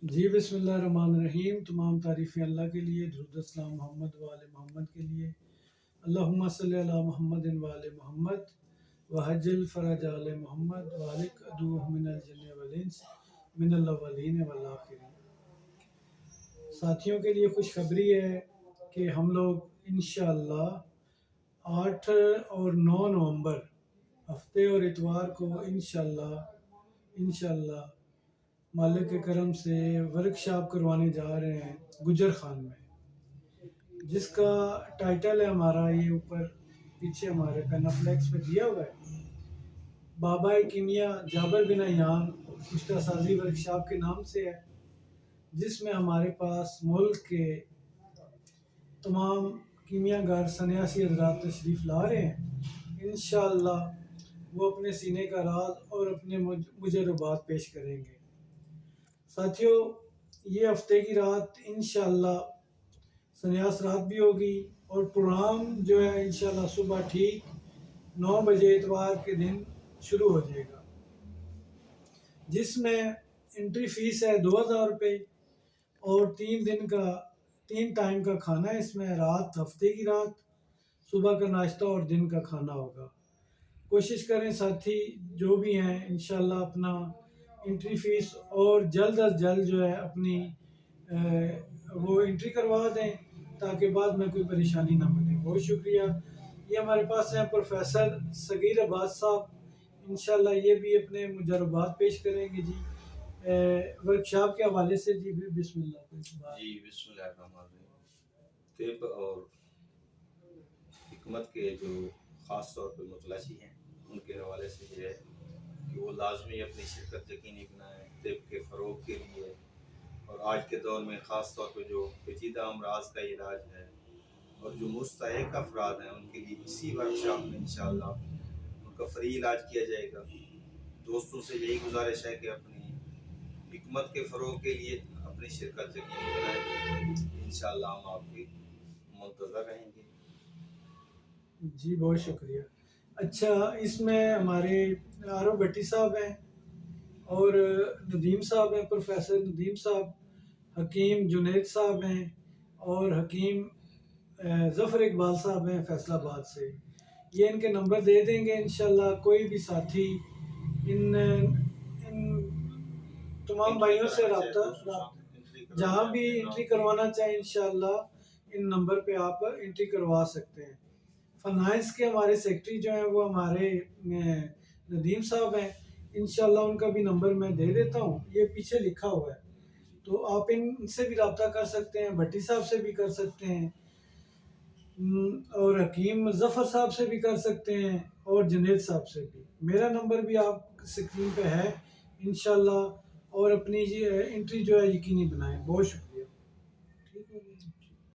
جی बिस्मिल्लाहिर्रहमानिर्रहीम। तमाम तारीफ़ें अल्लाह के लिए, दुरूद अस्सलाम मोहम्मद व आले मोहम्मद के लिए। अल्लाहुम्मा सल्लि अला मुहम्मदिन व आले मोहम्मद व हज्जिल फ़रज आले मोहम्मद व अलिक अदूहुम मिनल जिन्नि वल इंस मिनल अव्वलीन वल आखिरीन। साथियों के लिए खुशखबरी है कि हम लोग इंशाअल्लाह 8 और 9 नवंबर हफ्ते और इतवार को इंशाअल्लाह मालिक के करम से वर्कशॉप करवाने जा रहे हैं गुजर खान में, जिसका टाइटल है हमारा ये ऊपर पीछे हमारे पेनाफ्लेक्स पे दिया हुआ है, बाबा कीमिया जाबर बिन अयान कुश्ता साजी वर्कशॉप के नाम से है, जिसमें हमारे पास मुल्क के तमाम कीमियागर सन्यासी हज़रात तशरीफ़ ला रहे हैं। इंशाअल्लाह वो अपने सीने का राज और अपने मुजर्रबात पेश करेंगे। साथियों, ये हफ्ते की रात इंशाअल्लाह सन्यास रात भी होगी और प्रोग्राम जो है इंशाअल्लाह सुबह ठीक 9 बजे इतवार के दिन शुरू हो जाएगा, जिसमें एंट्री फीस है 2000 रुपये और 3 टाइम का खाना है। इसमें रात हफ्ते की रात, सुबह का नाश्ता और दिन का खाना होगा। कोशिश करें साथी जो भी हैं इंशाअल्लाह अपना एंट्री फीस और जल्द अज जल्द जो है अपनी वो एंट्री करवा दें, ताकि बाद में कोई परेशानी ना बने। बहुत शुक्रिया। ये हमारे पास हैं प्रोफेसर सगीर अब्बास साहब, इंशाअल्लाह ये भी अपने मुजर्रबात पेश करेंगे जी वर्कशॉप के हवाले से। जी बिस्मिल्लाह। जी बिस्मिल्लाहिर्रहमानिर्रहीम। तिब और हिकमत के जो ख़ास तौर पर मुतलशी हैं, उनके हवाले से ये है कि वो लाजमी अपनी शिरकत यकीनी बनाएं तिब के फ़रोग के लिए। और आज के दौर में ख़ास तौर पर जो पेचीदा अमराज का इलाज है और जो मुस्तहिक अफराद हैं, उनके लिए इसी वर्कशॉप में इंशाअल्लाह उनका फ्री इलाज किया जाएगा। दोस्तों से यही गुजारिश है कि अपनी हिकमत के फ़रोग के लिए अपनी शिरकत यकीनी बनाएं। इंशाअल्लाह हम आपकी मुंतज़र रहेंगे। जी बहुत शुक्रिया। अच्छा, इसमें हमारे आरव भट्टी साहब हैं और नदीम साहब हैं, प्रोफेसर नदीम साहब, हकीम जुनैद साहब हैं और हकीम ज़फ़र इकबाल साहब हैं फैसलाबाद से। ये इनके नंबर दे देंगे इंशाअल्लाह। कोई भी साथी इन तमाम भाइयों से रब्ता जहाँ भी एंट्री करवाना चाहें इंशाअल्लाह इन नंबर पे आप एंट्री करवा सकते हैं। फाइनेंस के हमारे सेक्रेटरी जो हैं वो हमारे नदीम साहब हैं, इंशाअल्लाह उनका भी नंबर मैं दे देता हूँ, ये पीछे लिखा हुआ है, तो आप इनसे भी रब्ता कर सकते हैं, भट्टी साहब से भी कर सकते हैं और हकीम ज़फ़र साहब से भी कर सकते हैं और जुनैद साहब से भी। मेरा नंबर भी आप स्क्रीन पे है इंशाअल्लाह। और अपनी एंट्री जो है यकीनी बनाएं। बहुत शुक्रिया।